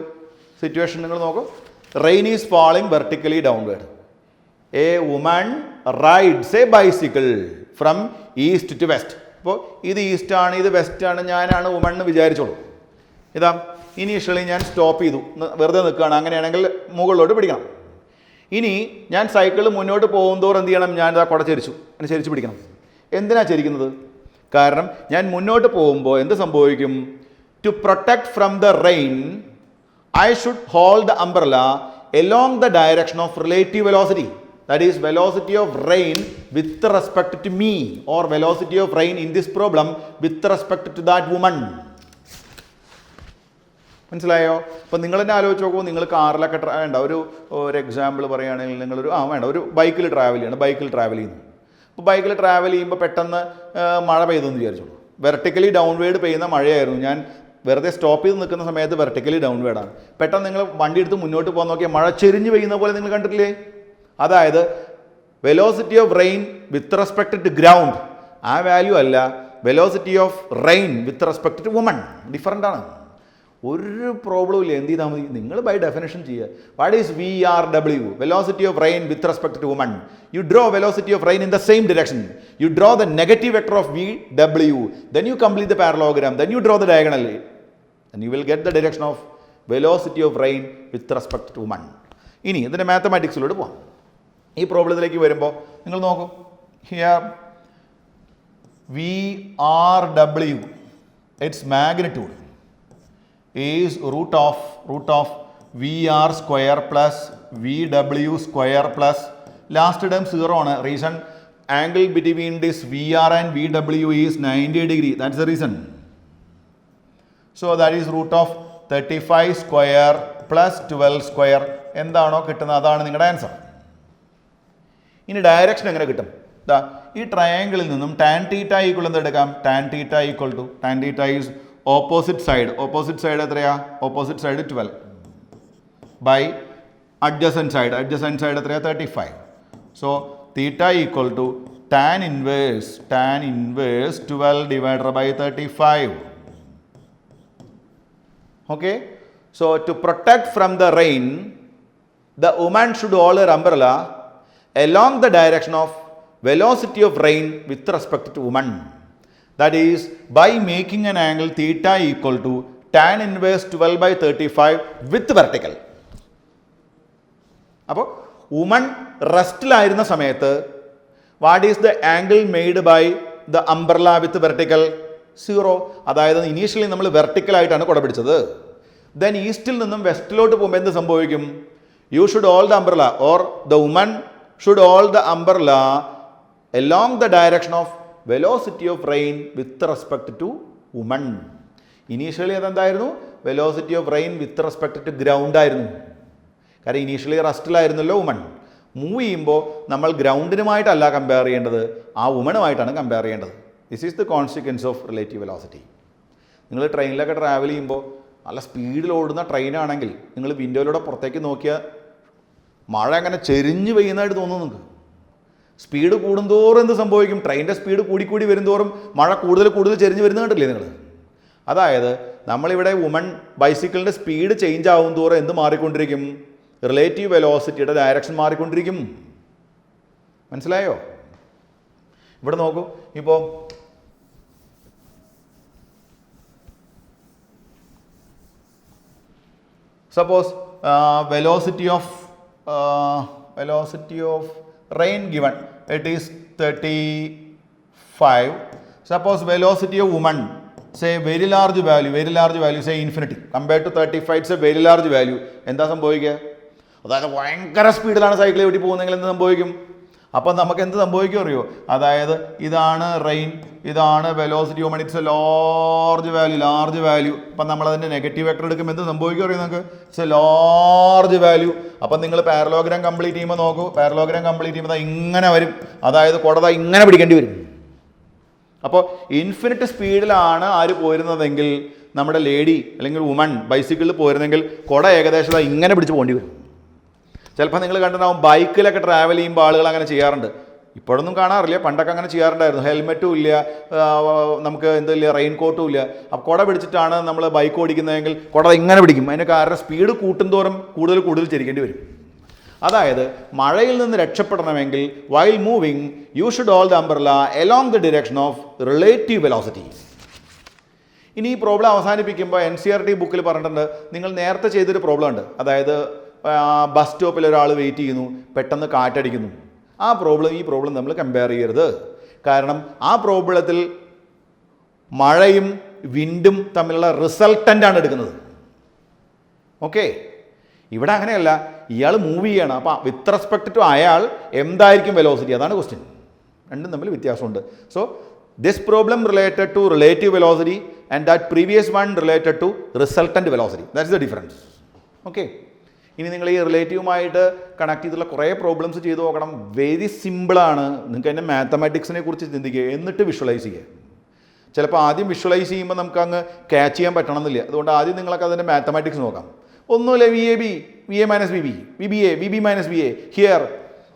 സിറ്റുവേഷൻ നിങ്ങൾ നോക്കൂ. Rain is falling vertically downward. A woman rides a bicycle from east to west. അപ്പോൾ ഇത് ഈസ്റ്റാണ്, ഇത് വെസ്റ്റാണ്, ഞാനാണ് വുമൺ എന്ന് വിചാരിച്ചോളൂ. ഇതാ ഇനീഷ്യലി ഞാൻ സ്റ്റോപ്പ് ചെയ്തു, വെറുതെ നിൽക്കുകയാണ്. അങ്ങനെയാണെങ്കിൽ മുകളിലോട്ട് പിടിക്കണം. ഇനി ഞാൻ സൈക്കിൾ മുന്നോട്ട് പോകുന്തോറും എന്ത് ചെയ്യണം? ഞാൻ ഇതാ കുട ചരിച്ചു, അങ്ങനെ ചരിച്ച് പിടിക്കണം. എന്തിനാ ചരിക്കുന്നത്? കാരണം ഞാൻ മുന്നോട്ട് പോകുമ്പോൾ എന്ത് സംഭവിക്കും? To protect from the rain I should hold the umbrella along the direction of relative velocity. That is velocity of rain with respect to me, or velocity of rain in this problem with respect to that woman. മനസ്സിലായോ? അപ്പം നിങ്ങൾ തന്നെ ആലോചിച്ച് നോക്കൂ. നിങ്ങൾ കാറിലൊക്കെ വേണ്ട ഒരു example പറയുകയാണെങ്കിൽ നിങ്ങളൊരു വേണ്ട ഒരു ബൈക്കിൽ ട്രാവൽ ചെയ്യുന്നു. അപ്പോൾ ബൈക്കിൽ ട്രാവൽ ചെയ്യുമ്പോൾ പെട്ടെന്ന് മഴ പെയ്തെന്ന് വിചാരിച്ചോളൂ. വെർട്ടിക്കലി ഡൗൺവേർഡ് പെയ്യുന്ന മഴയായിരുന്നു. ഞാൻ വെറുതെ സ്റ്റോപ്പ് ചെയ്ത് നിൽക്കുന്ന സമയത്ത് വെർട്ടിക്കലി ഡൗൺവേർഡാണ്. പെട്ടെന്ന് നിങ്ങൾ വണ്ടി എടുത്ത് മുന്നോട്ട് പോകാൻ നോക്കിയാൽ മഴ ചെരിഞ്ഞ് പെയ്യുന്ന പോലെ നിങ്ങൾ കണ്ടിട്ടില്ലേ? അതായത് velocity of rain with respect to ground ആ വാല്യൂ അല്ല velocity of rain with respect to woman. Different ആണ്. ഒരു പ്രോബ്ലം ഇല്ല. എന്ത് ചെയ്താൽ മതി? നിങ്ങൾ ബൈ ഡെഫിനേഷൻ ചെയ്യുക. What is V R W? Velocity of rain with respect to woman. You draw velocity of rain in the same direction. You draw the negative vector of V W. Then you complete the parallelogram. Then you draw the diagonal. Then you will get the direction of velocity of rain with respect to woman. ഇനി ഇതിൻ്റെ മാത്തമാറ്റിക്സിലോട്ട് പോകാം. ഈ പ്രോബ്ലത്തിലേക്ക് വരുമ്പോൾ നിങ്ങൾ നോക്കൂ. Here V R W its magnitude is root of VR square plus VW square plus last term 0 ആണ്. reason angle between this VR and VW is 90 degree. That's the reason. So that is root of 35 square plus 12 square. എന്താണോ കിട്ടുന്നത് അതാണ് നിങ്ങളുടെ answer. ഇനി direction എങ്ങനെ കിട്ടും? ഈ ട്രയാങ്കിളിൽ നിന്നും tan theta ഈക്വൽ എന്തെടുക്കാം? tan theta is opposite side എത്രയാ? opposite side 12 by adjacent side എത്രയാ? 35. so theta equal to tan inverse 12 divided by 35. okay, so to protect from the rain the woman should hold her umbrella along the direction of velocity of rain with respect to woman. That is by making an angle theta equal to tan inverse 12 by 35 with vertical. അപ്പോൾ woman റെസ്റ്റിലായിരുന്ന സമയത്ത് what is the angle made by the umbrella with vertical? 0. അതായത് initially നമ്മൾ വെർട്ടിക്കലായിട്ടാണ് കുട പിടിച്ചത്. Then ഈസ്റ്റിൽ നിന്നും വെസ്റ്റിലോട്ട് പോകുമ്പോൾ എന്ത് സംഭവിക്കും? You should hold the umbrella or the woman should hold the umbrella along the direction of velocity of rain with respect to woman. Initially അതെന്തായിരുന്നു? Velocity of rain with respect to ground ആയിരുന്നു. കാരണം initially റെസ്റ്റിലായിരുന്നല്ലോ woman. Move ചെയ്യുമ്പോൾ നമ്മൾ ഗ്രൗണ്ടിനുമായിട്ടല്ല compare ചെയ്യേണ്ടത്, ആ വുമണുമായിട്ടാണ് compare ചെയ്യേണ്ടത്. This is the consequence of relative velocity. നിങ്ങൾ ട്രെയിനിലൊക്കെ travel ചെയ്യുമ്പോൾ നല്ല സ്പീഡിൽ ഓടുന്ന ട്രെയിനാണെങ്കിൽ നിങ്ങൾ വിൻഡോയിലൂടെ പുറത്തേക്ക് നോക്കിയാൽ മഴ അങ്ങനെ ചെരിഞ്ഞ് പെയ്യുന്നതായിട്ട് തോന്നുന്നു നിങ്ങൾക്ക്. സ്പീഡ് കൂടുന്തോറും എന്ത് സംഭവിക്കും? ട്രെയിനിൻ്റെ സ്പീഡ് കൂടി വരുന്തോറും മഴ കൂടുതൽ ചെരിഞ്ഞ് വരുന്നത് കണ്ടില്ലേ നിങ്ങൾ? അതായത് നമ്മളിവിടെ വുമൺ ബൈസിക്കിളിൻ്റെ സ്പീഡ് ചേഞ്ച് ആവും തോറും എന്ത് മാറിക്കൊണ്ടിരിക്കും? റിലേറ്റീവ് വെലോസിറ്റിയുടെ ഡയറക്ഷൻ മാറിക്കൊണ്ടിരിക്കും. മനസ്സിലായോ? ഇവിടെ നോക്കൂ. ഇപ്പോൾ suppose velocity of rain given, it is 35. suppose velocity of woman say very large value say infinity compared to 35 it's a very large value, എന്താ സംഭവിക്കുക? അതായത് ഭയങ്കര സ്പീഡിലാണ് സൈക്കിൾ ഓടി പോകുന്നതെങ്കിൽ എന്ത് സംഭവിക്കും? അപ്പം നമുക്ക് എന്ത് സംഭവിക്കും അറിയോ? അതായത് ഇതാണ് റെയിൻ, ഇതാണ് velocity of its A large value. അപ്പം നമ്മളതിൻ്റെ നെഗറ്റീവ് വെക്ടർ എടുക്കുമ്പോൾ എന്ത് സംഭവിക്കും അറിയോ നിങ്ങൾക്ക്? It's A large value. അപ്പം നിങ്ങൾ പാരലോഗ്രാം കംപ്ലീറ്റ് ചെയ്യുമ്പോൾ നോക്കൂ, പാരലോഗ്രാം കംപ്ലീറ്റ് ചെയ്യുമ്പോൾ ഇങ്ങനെ വരും, അതായത് കുടത ഇങ്ങനെ പിടിക്കേണ്ടി വരും. അപ്പോൾ ഇൻഫിനിറ്റ് സ്പീഡിലാണ് ആര് പോരുന്നതെങ്കിൽ നമ്മുടെ ലേഡി അല്ലെങ്കിൽ വുമൺ ബൈസിക്കിളിൽ പോരുന്നെങ്കിൽ കുട ഏകദേശം ഇങ്ങനെ പിടിച്ച് പോകേണ്ടി വരും. ചിലപ്പോൾ നിങ്ങൾ കണ്ടിട്ടുണ്ടാവും ബൈക്കിലൊക്കെ ട്രാവൽ ചെയ്യുമ്പോൾ ആളുകൾ അങ്ങനെ ചെയ്യാറുണ്ട്. ഇപ്പോഴൊന്നും കാണാറില്ല, പണ്ടൊക്കെ അങ്ങനെ ചെയ്യാറുണ്ടായിരുന്നു. ഹെൽമെറ്റും ഇല്ല, നമുക്ക് എന്തില്ല, റെയിൻ കോട്ടും ഇല്ല. അപ്പോൾ കുട പിടിച്ചിട്ടാണ് നമ്മൾ ബൈക്ക് ഓടിക്കുന്നതെങ്കിൽ കുട ഇങ്ങനെ പിടിക്കും. അതിന് കാരണം സ്പീഡ് കൂട്ടുന്തോറും കൂടുതൽ ചരിക്കേണ്ടി വരും. അതായത് മഴയിൽ നിന്ന് രക്ഷപ്പെടണമെങ്കിൽ while moving you should hold the umbrella along the direction of relative velocity. ഇനി ഈ പ്രോബ്ലം അവസാനിപ്പിക്കുമ്പോൾ NCERT ബുക്കിൽ പറഞ്ഞിട്ടുണ്ട്, നിങ്ങൾ നേരത്തെ ചെയ്തൊരു പ്രോബ്ലം ഉണ്ട്. അതായത് ബസ് സ്റ്റോപ്പിൽ ഒരാൾ വെയിറ്റ് ചെയ്യുന്നു, പെട്ടെന്ന് കാറ്റടിക്കുന്നു. ഈ പ്രോബ്ലം നമ്മൾ കമ്പയർ ചെയ്യരുത്. കാരണം ആ പ്രോബ്ലത്തിൽ മഴയും വിൻഡും തമ്മിലുള്ള റിസൾട്ടൻ്റാണ് എടുക്കുന്നത്. ഓക്കെ, ഇവിടെ അങ്ങനെയല്ല, ഇയാൾ മൂവ് ചെയ്യണം. അപ്പോൾ വിത്ത് റെസ്പെക്ട് ടു അയാൾ എന്തായിരിക്കും വെലോസിറ്റി, അതാണ് ക്വസ്റ്റ്യൻ. രണ്ടും തമ്മിൽ വ്യത്യാസമുണ്ട്. So this problem related to relative velocity and that previous one related to resultant velocity. That's the difference. Okay, ഇനി നിങ്ങൾ ഈ റിലേറ്റീവുമായിട്ട് കണക്ട് ചെയ്തുള്ള കുറേ പ്രോബ്ലംസ് ചെയ്ത് നോക്കണം. വെരി സിമ്പിളാണ്. നിങ്ങൾക്ക് അതിൻ്റെ മാത്തമാറ്റിക്സിനെ കുറിച്ച് ചിന്തിക്കുക, എന്നിട്ട് വിഷ്വലൈസ് ചെയ്യുക. ചിലപ്പോൾ ആദ്യം വിഷ്വലൈസ് ചെയ്യുമ്പോൾ നമുക്ക് അങ്ങ് ക്യാച്ച് ചെയ്യാൻ പറ്റണമെന്നില്ല. അതുകൊണ്ട് ആദ്യം നിങ്ങൾക്ക് അതിൻ്റെ മാത്തമാറ്റിക്സ് നോക്കാം. ഒന്നുമില്ല, VA minus VB, VB minus VA. Here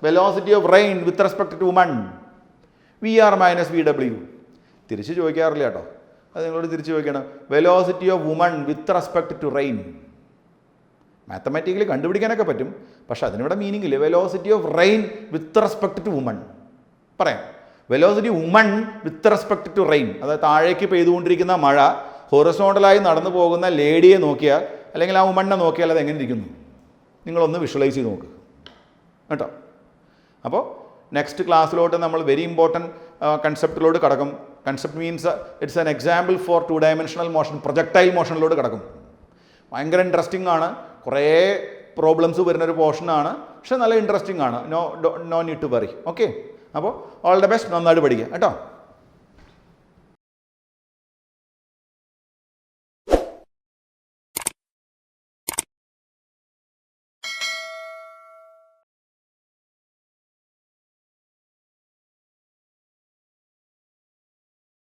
velocity of rain with respect to woman VR minus VW. തിരിച്ച് ചോദിക്കാറില്ല കേട്ടോ, അത് നിങ്ങളോട് തിരിച്ച് ചോദിക്കണം. Velocity of woman with respect to rain mathematically കണ്ടുപിടിക്കാനൊക്കെ പറ്റും, പക്ഷെ അതിനിവിടെ മീനിങ് ഇല്ല. Velocity of rain with respect to woman പറയാം. Velocity woman with respect to rain, അതായത് താഴേക്ക് പെയ്തുകൊണ്ടിരിക്കുന്ന മഴ ഹൊറിസോണ്ടലായി നടന്നു പോകുന്ന ലേഡിയെ നോക്കിയാൽ അല്ലെങ്കിൽ ആ വുമണിനെ നോക്കിയാൽ അത് എങ്ങനെ ഇരിക്കുന്നു നിങ്ങളൊന്ന് വിഷ്വലൈസ് ചെയ്ത് നോക്ക് കേട്ടോ. അപ്പോൾ നെക്സ്റ്റ് ക്ലാസ്സിലോട്ട് നമ്മൾ വെരി ഇമ്പോർട്ടൻറ്റ് കൺസെപ്റ്റിലോട്ട് കടക്കും. Concept means it's an example for 2 dimensional motion, projectile മോഷനിലോട്ട് കടക്കും. ഭയങ്കര ഇൻട്രസ്റ്റിംഗ് ആണ്, കുറേ പ്രോബ്ലംസ് വരുന്നൊരു പോർഷനാണ്, പക്ഷെ നല്ല ഇൻട്രസ്റ്റിംഗ് ആണ്. No need to worry. Okay, അപ്പോൾ ഓൾ ദ ബെസ്റ്റ്, നന്നായിട്ട് പഠിക്കുക കേട്ടോ.